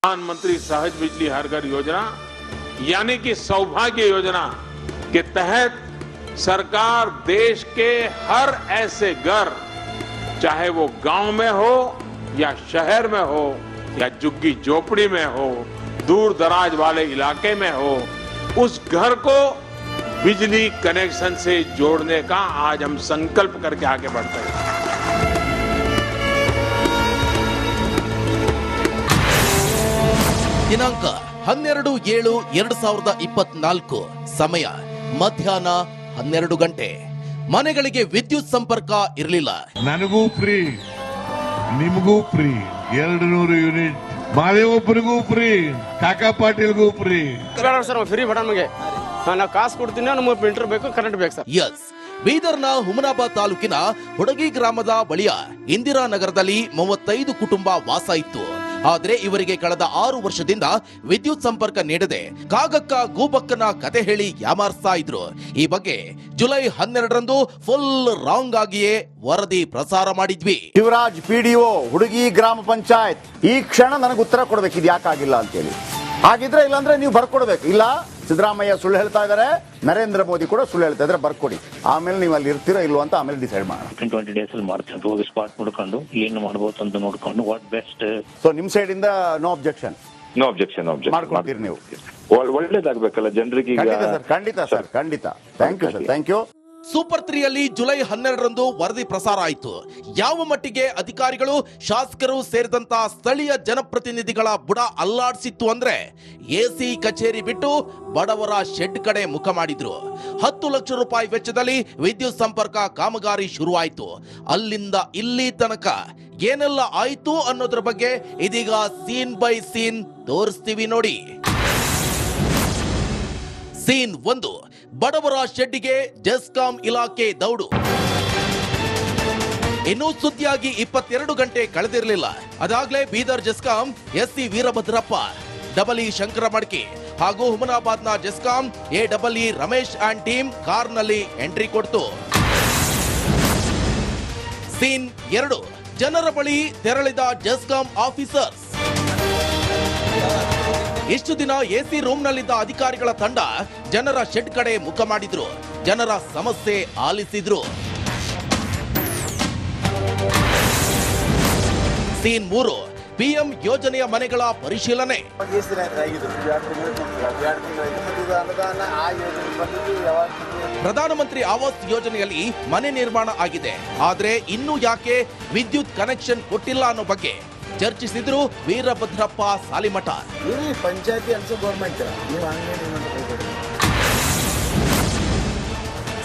प्रधानमंत्री सहज बिजली हर घर योजना यानी कि सौभाग्य योजना के तहत सरकार देश के हर ऐसे घर, चाहे वो गांव में हो या शहर में हो या झुग्गी झोपड़ी में हो, दूर दराज वाले इलाके में हो, उस घर को बिजली कनेक्शन से जोड़ने का आज हम संकल्प करके आगे बढ़ते हैं। ದಿನಾಂಕ 12/7/2024 ಸಮಯ ಮಧ್ಯಾಹ್ನ 12 ಗಂಟೆ. ಮನೆಗಳಿಗೆ ವಿದ್ಯುತ್ ಸಂಪರ್ಕ ಇರಲಿಲ್ಲ. ನನಗೂ ಫ್ರೀ, ನಿಮಗೂ ಫ್ರೀ, 200 ಯೂನಿಟ್ ಮಾದೇವಪ್ಪನಿಗೂ ಫ್ರೀ, ಕಾಕಾ ಪಾಟೀಲ್ಗೂ ಫ್ರೀ. ಸರ್ ಫ್ರೀ ಬೇಡ ನಮಗೆ, ನಾವು ಕಾಸು ಕೊಡ್ತೀನಿ, ನಮಗೆ ಮೀಟರ್ ಬೇಕು, ಕರೆಂಟ್ ಬೇಕು ಸರ್. ಎಸ್, ಬೀದರ್ನ ಹುಮನಾಬಾದ್ ತಾಲೂಕಿನ ಹುಡಗಿ ಗ್ರಾಮದ ಬಳಿಯ ಇಂದಿರಾನಗರದಲ್ಲಿ 35 ಕುಟುಂಬ ವಾಸ ಇತ್ತು. ಆದರೆ ಇವರಿಗೆ ಕಳೆದ 6 ವರ್ಷದಿಂದ ವಿದ್ಯುತ್ ಸಂಪರ್ಕ ನೀಡದೆ ಕಾಗಕ್ಕ ಗೂಬಕ್ಕನ ಕತೆ ಹೇಳಿ ಯಾಮಾರಿಸ್ತಾ ಇದ್ರು. ಈ ಬಗ್ಗೆ ಜುಲೈ 12ರಂದು ಫುಲ್ ರಾಂಗ್ ಆಗಿಯೇ ವರದಿ ಪ್ರಸಾರ ಮಾಡಿದ್ವಿ. ಶಿವರಾಜ್ ಪಿಡಿಒ ಹುಡುಗಿ ಗ್ರಾಮ ಪಂಚಾಯತ್ ಈ ಕ್ಷಣ ನನಗೆ ಉತ್ತರ ಕೊಡ್ಬೇಕು, ಇದು ಯಾಕಾಗಿಲ್ಲ ಅಂತೇಳಿ. ಹಾಗಿದ್ರೆ ಇಲ್ಲಾಂದ್ರೆ ನೀವು ಬರ್ಕೊಡ್ಬೇಕು. ಇಲ್ಲ ಸಿದ್ದರಾಮಯ್ಯ ಸುಳ್ಳು ಹೇಳ್ತಾ ಇದಾರೆ, ನರೇಂದ್ರ ಮೋದಿ ಕೂಡ ಸುಳ್ಳು ಹೇಳ್ತಾ ಇದ್ರೆ ಬರ್ಕೊಡಿ, ಆಮೇಲೆ ನೀವು ಅಲ್ಲಿ ಇರ್ತೀರೋ ಇಲ್ವೋ ಅಂತ ಆಮೇಲೆ ಡಿಸೈಡ್ ಮಾಡೋಣ. 20 ಡೇಸ್ ಅಲ್ಲಿ ಮಾಡ್ಕೊಂಡು ಹೋಗಿ ಸ್ಪಾಟ್ ನೋಡ್ಕೊಂಡು ಏನು ಮಾಡಬಹುದು ಅಂತ ನೋಡ್ಕೊಂಡು ವಾಟ್ ಬೆಸ್ಟ್. ಸೊ ನಿಮ್ ಸೈಡ್ ಇಂದ ನೋ ಅಬ್ಜೆಕ್ಷನ್ ಮಾಡ್ಕೊಡ್ತೀರಿ ನೀವು? ಒಳ್ಳೇದಾಗಬೇಕಲ್ಲ ಜನರಿಗೆ. ಖಂಡಿತ ಸರ್, ಖಂಡಿತ. Thank you sir, thank you. Super 3ಯಲ್ಲಿ ಜುಲೈ 12ರಂದು ವರದಿ ಪ್ರಸಾರ ಆಯಿತು. ಯಾವ ಮಟ್ಟಿಗೆ ಅಧಿಕಾರಿಗಳು, ಶಾಸಕರು ಸೇರಿದಂತ ಸ್ಥಳೀಯ ಜನಪ್ರತಿನಿಧಿಗಳ ಬುಡ ಅಲ್ಲಾಡಿಸಿತ್ತು ಅಂದ್ರೆ ಎಸಿ ಕಚೇರಿ ಬಿಟ್ಟು ಬಡವರ ಶೆಡ್ ಕಡೆ ಮುಖ ಮಾಡಿದ್ರು. 10 ಲಕ್ಷ ರೂಪಾಯಿ ವೆಚ್ಚದಲ್ಲಿ ವಿದ್ಯುತ್ ಸಂಪರ್ಕ ಕಾಮಗಾರಿ ಶುರುವಾಯಿತು. ಅಲ್ಲಿಂದ ಇಲ್ಲಿ ತನಕ ಏನೆಲ್ಲ ಆಯ್ತು ಅನ್ನೋದ್ರ ಬಗ್ಗೆ ಇದೀಗ ಸೀನ್ ಬೈ ಸೀನ್ ತೋರಿಸ್ತೀವಿ ನೋಡಿ. ಸೀನ್ 1, ಬಡವರ ಶೆಡ್ಡಿಗೆ ಜೆಸ್ಕಾಂ ಇಲಾಖೆ ದೌಡು. ಇನ್ನೂ ಸುದ್ದಿಯಾಗಿ 22 ಗಂಟೆ ಕಳೆದಿರಲಿಲ್ಲ. ಅದಾಗಲೇ Bidar GESCOM SE Veerabhadrappa, double E Shankaramadki ಹಾಗೂ ಹುಮನಾಬಾದ್ನ GESCOM A Ramesh and team ಕಾರ್ನಲ್ಲಿ ಎಂಟ್ರಿ ಕೊಡ್ತು. ಸೀನ್ 2, ಜನರ ಬಳಿ ತೆರಳಿದ ಜೆಸ್ಕಾಂ ಆಫೀಸರ್ಸ್. ಇಷ್ಟು ದಿನ ಎಸಿ ರೂಮ್ನಲ್ಲಿದ್ದ ಅಧಿಕಾರಿಗಳ ತಂಡ ಜನರ ಶೆಡ್ ಕಡೆ ಮುಖ ಮಾಡಿದ್ರು, ಜನರ ಸಮಸ್ಯೆ ಆಲಿಸಿದ್ರು. ಸೀನ್ 3, ಪಿಎಂ ಯೋಜನೆಯ ಮನೆಗಳ ಪರಿಶೀಲನೆ. ಪ್ರಧಾನಮಂತ್ರಿ ಆವಾಸ್ ಯೋಜನೆಯಲ್ಲಿ ಮನೆ ನಿರ್ಮಾಣ ಆಗಿದೆ, ಆದ್ರೆ ಇನ್ನೂ ಯಾಕೆ ವಿದ್ಯುತ್ ಕನೆಕ್ಷನ್ ಕೊಟ್ಟಿಲ್ಲ ಅನ್ನೋ ಬಗ್ಗೆ ಚರ್ಚಿಸಿದ್ರು ವೀರಭದ್ರಪ್ಪ ಸಾಲಿಮಠ.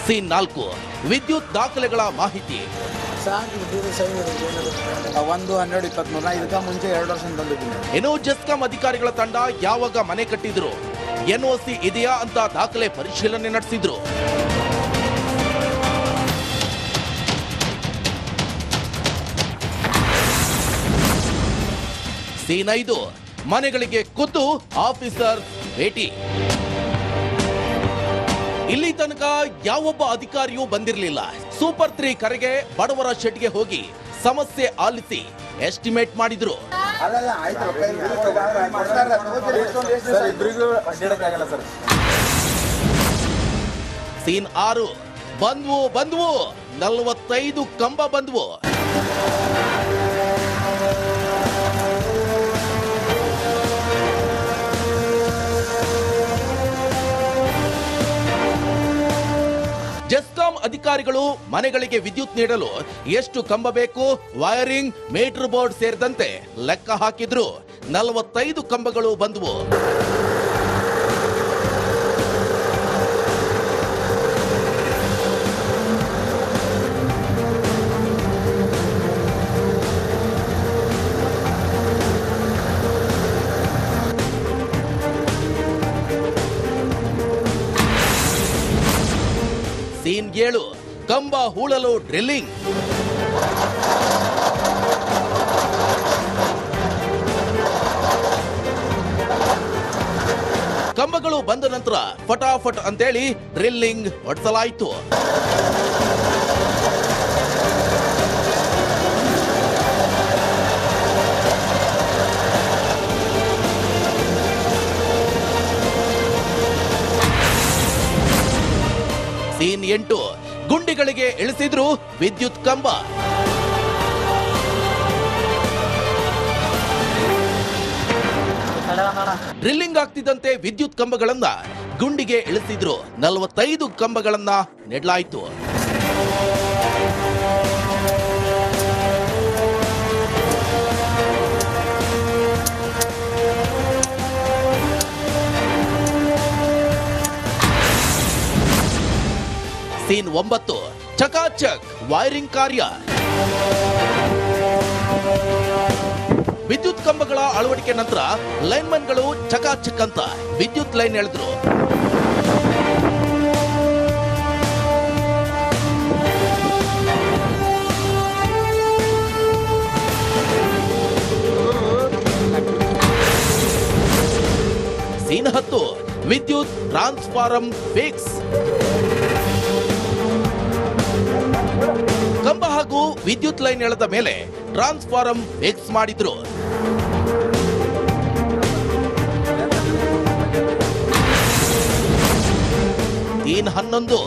ಸೀನ್ 4, ವಿದ್ಯುತ್ ದಾಖಲೆಗಳ ಮಾಹಿತಿ. 1-12-23 ಇದಕ್ಕೆ ಮುಂಚೆ 2 ವರ್ಷ ತಂದಿದ್ದೀನಿ. ಏನೋ ಜೆಸ್ಕಾಂ ಅಧಿಕಾರಿಗಳ ತಂಡ ಯಾವಾಗ ಮನೆ ಕಟ್ಟಿದ್ರು, ಎನ್ಒಸಿ ಇದೆಯಾ ಅಂತ ದಾಖಲೆ ಪರಿಶೀಲನೆ ನಡೆಸಿದ್ರು. ಸೀನ್ 5, ಮನೆಗಳಿಗೆ ಖುದ್ದು ಆಫೀಸರ್ ಭೇಟಿ. ಇಲ್ಲಿ ತನಕ ಯಾವೊಬ್ಬ ಅಧಿಕಾರಿಯೂ ಬಂದಿರಲಿಲ್ಲ. ಸೂಪರ್ 3 ಕರೆಗೆ ಬಡವರ ಶೆಡ್ಗೆ ಹೋಗಿ ಸಮಸ್ಯೆ ಆಲಿಸಿ ಎಸ್ಟಿಮೇಟ್ ಮಾಡಿದ್ರು. ಸೀನ್ 6, ಬಂದ್ವು 45 ಕಂಬ ಬಂದ್ವು. ಜೆಸ್ಕಾಂ ಅಧಿಕಾರಿಗಳು ಮನೆಗಳಿಗೆ ವಿದ್ಯುತ್ ನೀಡಲು ಎಷ್ಟು ಕಂಬ ಬೇಕು, ವೈರಿಂಗ್, ಮೀಟರ್ ಬೋರ್ಡ್ ಸೇರಿದಂತೆ ಲೆಕ್ಕ ಹಾಕಿದ್ರು. 45 ಕಂಬಗಳು ಬಂದವು. ಸೀನ್ 7, ಕಂಬ ಹೂಳಲು ಡ್ರಿಲ್ಲಿಂಗ್. ಕಂಬಗಳು ಬಂದ ನಂತರ ಫಟಾಫಟ್ ಅಂತೇಳಿ ಡ್ರಿಲ್ಲಿಂಗ್ ಹೊಡೆಸಲಾಯಿತು. ಸೀನ್ 8 ಗುಂಡಿಗಳಿಗೆ ಇಳಿಸಿದ್ರು ವಿದ್ಯುತ್ ಕಂಬ. ಡ್ರಿಲ್ಲಿಂಗ್ ಆಗ್ತಿದ್ದಂತೆ ವಿದ್ಯುತ್ ಕಂಬಗಳನ್ನ ಗುಂಡಿಗೆ ಇಳಿಸಿದ್ರು. 45 ಕಂಬಗಳನ್ನ ನೆಡಲಾಯಿತು. ಸೀನ್ 9 ಚಕಾಚಕ್ ವೈರಿಂಗ್ ಕಾರ್ಯ. ವಿದ್ಯುತ್ ಕಂಬಗಳ ಅಳವಡಿಕೆ ನಂತರ ಲೈನ್ಮನ್ಗಳು ಚಕಾಚಕ್ ಅಂತ ವಿದ್ಯುತ್ ಲೈನ್ ಎಳೆದ್ರು. ಸೀನ್ 10 ವಿದ್ಯುತ್ ಟ್ರಾನ್ಸ್ಫಾರಂ ಫಿಕ್ಸ್. ಕಂಬ ಹಾಗೂ ವಿದ್ಯುತ್ ಲೈನ್ ಎಳೆದ ಮೇಲೆ ಟ್ರಾನ್ಸ್ಫಾರಂ ಫಿಕ್ಸ್ ಮಾಡಿದ್ರು. ಸೀನ್ 11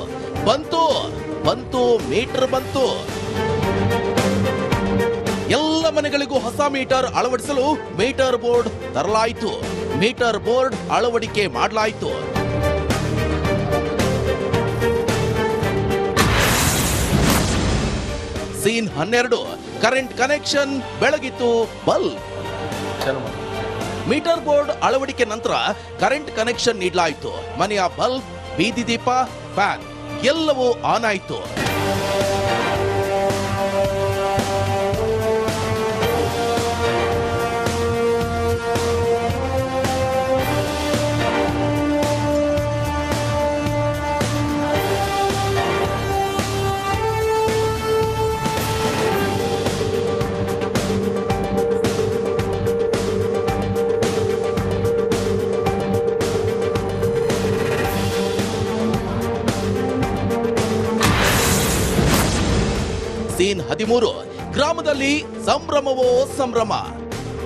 ಬಂತು ಮೀಟರ್ ಬಂತು. ಎಲ್ಲ ಮನೆಗಳಿಗೂ ಹೊಸ ಮೀಟರ್ ಅಳವಡಿಸಲು ಮೀಟರ್ ಬೋರ್ಡ್ ತರಲಾಯಿತು. ಮೀಟರ್ ಬೋರ್ಡ್ ಅಳವಡಿಕೆ ಮಾಡಲಾಯಿತು. ಸೀನ್ 12 ಕರೆಂಟ್ ಕನೆಕ್ಷನ್ ಬೆಳಗಿತು ಬಲ್ಬ್. ಮೀಟರ್ ಬೋರ್ಡ್ ಅಳವಡಿಕೆ ನಂತರ ಕರೆಂಟ್ ಕನೆಕ್ಷನ್ ನೀಡಲಾಯಿತು. ಮನೆಯ ಬಲ್ಬ್, ಬೀದಿ ದೀಪ, ಫ್ಯಾನ್ ಎಲ್ಲವೂ ಆನ್ ಆಯಿತು. ಸೀನ್ 13 ಗ್ರಾಮದಲ್ಲಿ ಸಂಭ್ರಮವೋ ಸಂಭ್ರಮ.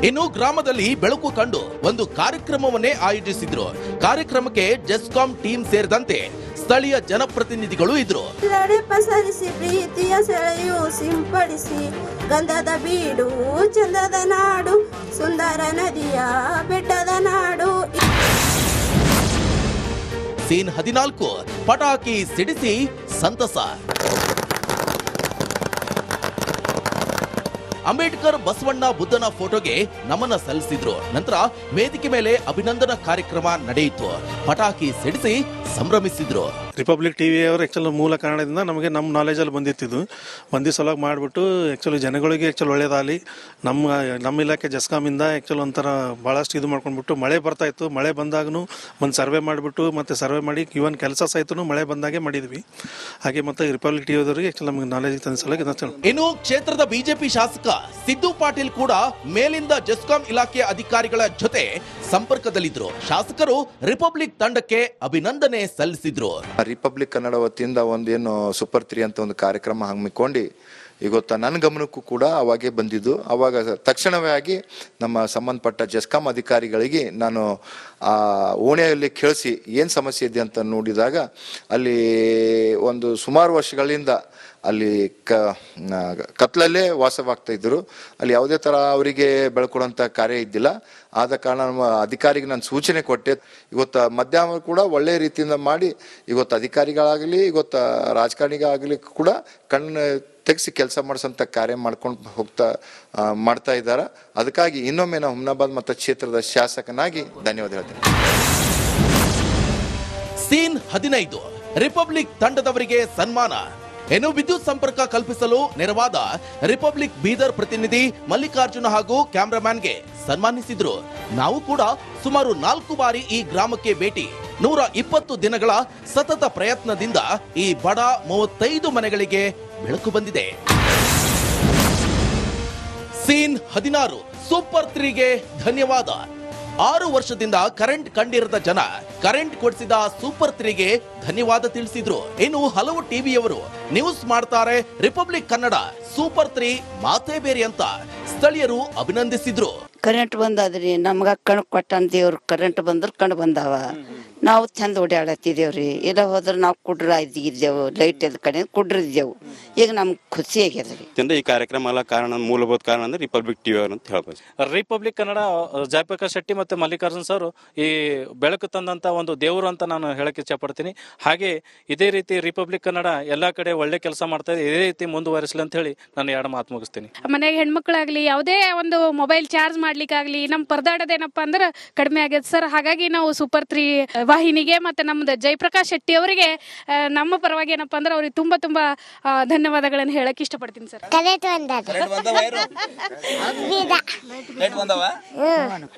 ಇನ್ನು ಗ್ರಾಮದಲ್ಲಿ ಬೆಳಕು ಕಂಡು ಒಂದು ಕಾರ್ಯಕ್ರಮವನ್ನೇ ಆಯೋಜಿಸಿದ್ರು. ಕಾರ್ಯಕ್ರಮಕ್ಕೆ ಜೆಸ್ಕಾಂ ಟೀಮ್ ಸೇರಿದಂತೆ ಸ್ಥಳೀಯ ಜನಪ್ರತಿನಿಧಿಗಳು ಇದ್ರು. ಪಸರಿಸಿ ಪ್ರೀತಿಯ ಸೆಳೆಯು ಸಿಂಪಡಿಸಿ ಗಂಧದ ಬೀಡು ಚಂದದ ನಾಡು ಸುಂದರ ನದಿಯ ಬೆಟ್ಟದ ನಾಡು. ಸೀನ್ 14 ಪಟಾಕಿ ಸಿಡಿಸಿ ಸಂತಸ. ಅಂಬೇಡ್ಕರ್ ಬಸವಣ್ಣ ಬುದ್ಧನ ಫೋಟೋಗೆ ನಮನ ಸಲ್ಲಿಸಿದ್ರು. ನಂತರ ವೇದಿಕೆ ಮೇಲೆ ಅಭಿನಂದನಾ ಕಾರ್ಯಕ್ರಮ ನಡೆಯಿತು. ಪಟಾಕಿ ಸಿಡಿಸಿ ಸಂಭ್ರಮಿಸಿದ್ರು. ರಿಪಬ್ಲಿಕ್ ಟಿವಿ ಅವರು ಆಕ್ಚುಲಿ ಮೂಲ ಕಾರಣದಿಂದ ನಮಗೆ ನಮ್ಮ ನಾಲೆಜಲ್ಲಿ ಬಂದಿತ್ತಿದ್ದು ಒಂದೇ ಸಲ ಮಾಡಿಬಿಟ್ಟು ಆ್ಯಕ್ಚುಲಿ ಜನಗಳಿಗೆ ಆ್ಯಕ್ಚುಲಿ ಒಳ್ಳೇದಾಗಲಿ. ನಮ್ಮ ಇಲಾಖೆ ಜೆಸ್ಕಾಮಿಂದ ಆ್ಯಕ್ಚುಲಿ ಒಂಥರ ಭಾಳಷ್ಟು ಇದು ಮಾಡ್ಕೊಂಡ್ಬಿಟ್ಟು ಮಳೆ ಬರ್ತಾ ಇತ್ತು. ಮಳೆ ಬಂದಾಗೂ ಒಂದು ಸರ್ವೆ ಮಾಡಿಬಿಟ್ಟು ಮತ್ತೆ ಸರ್ವೆ ಮಾಡಿ ಇವನ್ ಕೆಲಸ ಸಹಿತ ಮಳೆ ಬಂದಾಗೆ ಮಾಡಿದ್ವಿ. ಹಾಗೆ ಮತ್ತೆ ರಿಪಬ್ಲಿಕ್ ಟಿವಿ ಅವರಿಗೆ ಆ್ಯಕ್ಚುಲಿ ನಮಗೆ ನಾಲೆಜ್ ತಂದಿಸಲ. ಇನ್ನು ಕ್ಷೇತ್ರದ ಬಿಜೆಪಿ ಶಾಸಕ ಸಿದ್ದು ಪಾಟೀಲ್ ಕೂಡ ಮೇಲಿಂದ ಜೆಸ್ಕಾಂ ಇಲಾಖೆಯ ಅಧಿಕಾರಿಗಳ ಜೊತೆ ಸಂಪರ್ಕದಲ್ಲಿದ್ರು. ಶಾಸಕರು ರಿಪಬ್ಲಿಕ್ ತಂಡಕ್ಕೆ ಅಭಿನಂದನೆ ಸಲ್ಲಿಸಿದ್ರು. ರಿಪಬ್ಲಿಕ್ ಕನ್ನಡ ವತಿಯಿಂದ ಒಂದೇನು ಸೂಪರ್ 3 ಅಂತ ಒಂದು ಕಾರ್ಯಕ್ರಮ ಹಮ್ಮಿಕೊಂಡು ಇವತ್ತು ನನ್ನ ಗಮನಕ್ಕೂ ಕೂಡ ಅವಾಗೇ ಬಂದಿದ್ದು. ಅವಾಗ ತಕ್ಷಣವೇ ಆಗಿ ನಮ್ಮ ಸಂಬಂಧಪಟ್ಟ ಜೆಸ್ಕಾಂ ಅಧಿಕಾರಿಗಳಿಗೆ ನಾನು ಆ ಓಣೆಯಲ್ಲಿ ಕೇಳಿಸಿ ಏನು ಸಮಸ್ಯೆ ಇದೆ ಅಂತ ನೋಡಿದಾಗ ಅಲ್ಲಿ ಒಂದು ಸುಮಾರು ವರ್ಷಗಳಿಂದ ಅಲ್ಲಿ ಕತ್ಲಲ್ಲೇ ವಾಸವಾಗ್ತಾ ಇದ್ರು. ಅಲ್ಲಿ ಯಾವುದೇ ಥರ ಅವರಿಗೆ ಬೆಳ್ಕೊಡುವಂಥ ಕಾರ್ಯ ಇದ್ದಿಲ್ಲ. ಆದ ಕಾರಣ ನಮ್ಮ ಅಧಿಕಾರಿಗೆ ನಾನು ಸೂಚನೆ ಕೊಟ್ಟೆ. ಇವತ್ತು ಮಧ್ಯಾಹ್ನ ಕೂಡ ಒಳ್ಳೆ ರೀತಿಯಿಂದ ಮಾಡಿ ಇವತ್ತು ಅಧಿಕಾರಿಗಳಾಗಲಿ ಇವತ್ತು ರಾಜಕಾರಣಿಗಾಗಲಿ ಕೂಡ ಕಣ್ಣು ತೆಗೆಸಿ ಕೆಲಸ ಮಾಡಿಸೋಂಥ ಕಾರ್ಯ ಮಾಡ್ಕೊಂಡು ಮಾಡ್ತಾ ಇದ್ದಾರೆ. ಅದಕ್ಕಾಗಿ ಇನ್ನೊಮ್ಮೆ ನಾವು ಹುಮ್ನಾಬಾದ್ ಮತ್ತು ಕ್ಷೇತ್ರದ ಶಾಸಕನಾಗಿ ಧನ್ಯವಾದ ಹೇಳ್ತೇನೆ. ಸೀನ್ 15 ರಿಪಬ್ಲಿಕ್ ತಂಡದವರಿಗೆ ಸನ್ಮಾನ. ಇನ್ನು ವಿದ್ಯುತ್ ಸಂಪರ್ಕ ಕಲ್ಪಿಸಲು ನೆರವಾದ ರಿಪಬ್ಲಿಕ್ ಬೀದರ್ ಪ್ರತಿನಿಧಿ ಮಲ್ಲಿಕಾರ್ಜುನ ಹಾಗೂ ಕ್ಯಾಮ್ರಾಮನ್ಗೆ ಸನ್ಮಾನಿಸಿದ್ರು. ನಾವು ಕೂಡ ಸುಮಾರು 4 ಬಾರಿ ಈ ಗ್ರಾಮಕ್ಕೆ ಭೇಟಿ. 120 ದಿನಗಳ ಸತತ ಪ್ರಯತ್ನದಿಂದ ಈ ಬಡ 35 ಮನೆಗಳಿಗೆ ಬೆಳಕು ಬಂದಿದೆ. ಸೀನ್ 16 ಸೂಪರ್ 3ಗೆ ಧನ್ಯವಾದ. 6 ವರ್ಷದಿಂದ ಕರೆಂಟ್ ಕಂಡಿರದ ಜನ ಕರೆಂಟ್ ಕೊಡಿಸಿದ ಸೂಪರ್ 3ಗೆ ಧನ್ಯವಾದ ತಿಳಿಸಿದ್ರು. ಇನ್ನು ಹಲವು ಟಿವಿಯವರು ನ್ಯೂಸ್ ಮಾಡ್ತಾರೆ, ರಿಪಬ್ಲಿಕ್ ಕನ್ನಡ ಸೂಪರ್ 3 ಮಾತೇ ಬೇರೆ ಅಂತ ಸ್ಥಳೀಯರು ಅಭಿನಂದಿಸಿದ್ರು. ಕರೆಂಟ್ ಬಂದಾದ್ರಿ ನಮ್ಗ ಕಣ್ ಕೊಟ್ಟನ್ ದೇವ್ರು. ಕರೆಂಟ್ ಬಂದ್ರ ಕಣ್ ಬಂದಾವ, ನಾವು ಚಂದ ಓಡಾಡತ್ತಿದ್ದೇವ್ರಿ. ಎಲ್ಲ ಹೋದ್ರ ನಾವು ಕುಡ್ರ ಇದ್ದೇವು, ಲೈಟ್ ಎದ್ ಕಡೆ ಕುಡ್ರಿದ್ದೇವು. ಈಗ ನಮ್ಗೆ ಖುಷಿ ಆಗ್ಯದ್ರಿ. ಈ ಕಾರ್ಯಕ್ರಮ ಎಲ್ಲ ಕಾರಣ, ಮೂಲಭೂತ ಕಾರಣ ಅಂದ್ರೆ ರಿಪಬ್ಲಿಕ್ ಟಿವಿ ಅವರು ಅಂತ ಹೇಳ್ಬೋದು. ರಿಪಬ್ಲಿಕ್ ಕನ್ನಡ ಜಯಪ್ರಕಾಶ್ ಶೆಟ್ಟಿ ಮತ್ತೆ ಮಲ್ಲಿಕಾರ್ಜುನ್ ಸರ್ ಈ ಬೆಳಕು ತಂದಂತ ಒಂದು ದೇವರು ಅಂತ ನಾನು ಹೇಳಕ್ ಇಚ್ಛೆ ಪಡ್ತೀನಿ. ಹಾಗೆ ಇದೇ ರೀತಿ ರಿಪಬ್ಲಿಕ್ ಕನ್ನಡ ಎಲ್ಲಾ ಕಡೆ ಒಳ್ಳೆ ಕೆಲಸ ಮಾಡ್ತಾ ಇದೆ, ಇದೇ ರೀತಿ ಮುಂದುವರಿಸಲಿ ಅಂತ ಹೇಳಿ ನಾನು ಎರಡು ಮಾತು ಮುಗಿಸ್ತೀನಿ. ಮನೆಗೆ ಹೆಣ್ಮಕ್ಳಾಗ್ಲಿ ಯಾವುದೇ ಒಂದು ಮೊಬೈಲ್ ಚಾರ್ಜ್ ಮಾಡ್ಲಿಕ್ಕಾಗ್ಲಿ ನಮ್ ಪರದಾಡೋದೇನಪ್ಪ ಅಂದ್ರೆ ಕಡಿಮೆ ಆಗೈತೆ ಸರ್. ಹಾಗಾಗಿ ನಾವು ಸೂಪರ್ 3 ವಾಹಿನಿಗೆ ಮತ್ತೆ ನಮ್ದು ಜಯಪ್ರಕಾಶ್ ಶೆಟ್ಟಿ ಅವರಿಗೆ ನಮ್ಮ ಪರವಾಗಿ ಏನಪ್ಪಾ ಅಂದ್ರೆ ಅವ್ರಿಗೆ ತುಂಬಾ ತುಂಬಾ ಧನ್ಯವಾದಗಳನ್ನು ಹೇಳಕ್ ಇಷ್ಟಪಡ್ತೀನಿ ಸರ್.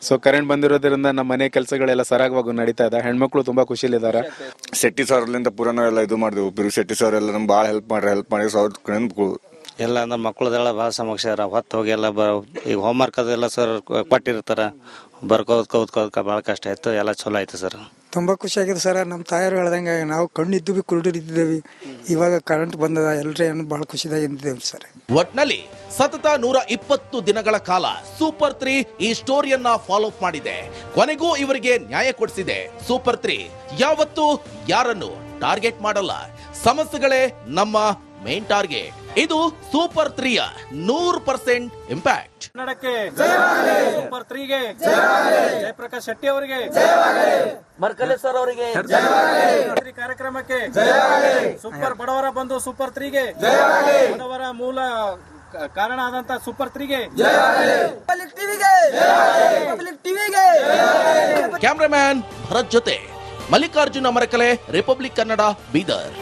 ಸೊ ಕರೆಂಟ್ ಬಂದಿರೋದ್ರಿಂದ ನಮ್ಮ ಮನೆ ಕೆಲಸಗಳೆಲ್ಲ ಸರಾಗವಾಗಿ ನಡೀತಾ ಇದೆ. ಹೆಣ್ಮಕ್ಳು ತುಂಬಾ ಖುಷಿಲಿದ್ದಾರೆ. ಶೆಟ್ಟಿ ಸರ್ ಅಲ್ಲಿಂದ ಪೂರ ನಾವೆಲ್ಲ ಇದು ಮಾಡಿದೆವು. ಬಿರು ಶೆಟ್ಟಿ ಸರ್ ಎಲ್ಲ ನಮ್ಗೆ ಭಾಳ ಹೆಲ್ಪ್ ಮಾಡಿ ಎಲ್ಲ ನಮ್ಮ ಮಕ್ಕಳದೆಲ್ಲ ಭಾಳ ಸಮಸ್ಯೆ ಹೊತ್ತು ಹೋಗಿ ಎಲ್ಲ ಈಗ ಹೋಮ್ವರ್ಕ್ ಅದೆಲ್ಲ ಸರ್ ಕೊಟ್ಟಿರ್ತಾರ, ಬರ್ಕೋದ್ಕೋದ್ಕೋದ್ಕ ಭಾಳ ಕಷ್ಟ ಆಯ್ತು. ಎಲ್ಲ ಚಲೋ ಆಯ್ತು ಸರ್. ತುಂಬಾ ಖುಷಿ ಆಗಿದೆ ಸರ್. ನಮ್ಮ ತಾಯರು ಹೇಳ್ದಂಗೆ ನಾವು ಕಣ್ಣಿದ್ದು ಬಿ ಕುರುಡಿದ್ದೇವೆ, ಇವಾಗ ಕರೆಂಟ್ ಬಂದದ, ಎಲ್ರೂ ಬಹಳ ಖುಷಿದಾಗಿದ್ದೇವೆ ಸರ್. ಒಟ್ನಲ್ಲಿ ಸತತ 120 ದಿನಗಳ ಕಾಲ ಸೂಪರ್ 3 ಈ ಸ್ಟೋರಿಯನ್ನ ಫಾಲೋ ಅಪ್ ಮಾಡಿದೆ. ಕೊನೆಗೂ ಇವರಿಗೆ ನ್ಯಾಯ ಕೊಡಿಸಿದೆ. ಸೂಪರ್ 3 ಯಾವತ್ತೂ ಯಾರನ್ನು ಟಾರ್ಗೆಟ್ ಮಾಡಲ್ಲ, ಸಮಸ್ಯೆಗಳೇ ನಮ್ಮ ಮೇನ್ ಟಾರ್ಗೆಟ್. ಇದು ಸೂಪರ್ 3ಯ 100% ಇಂಪ್ಯಾಕ್ಟ್. ಕನ್ನಡಕ್ಕೆ ಸೂಪರ್ 3ಗೆ ಜಯಪ್ರಕಾಶ್ ಶೆಟ್ಟಿ ಅವರಿಗೆ, ಮರ್ಕಲೇಶ್ವರ್ ಅವರಿಗೆ, ಕಾರ್ಯಕ್ರಮಕ್ಕೆ ಸೂಪರ್ ಬಡವರ ಬಂದು ಸೂಪರ್ 3ಗೆ, ಬಡವರ ಮೂಲ ಕಾರಣ ಆದಂತ ಸೂಪರ್ 3ಗೆ, ಕ್ಯಾಮ್ರಾಮ್ಯಾನ್ ಭರತ್ ಜೊತೆ ಮಲ್ಲಿಕಾರ್ಜುನ ಅಮರಕಲೆ, ರಿಪಬ್ಲಿಕ್ ಕನ್ನಡ, ಬೀದರ್.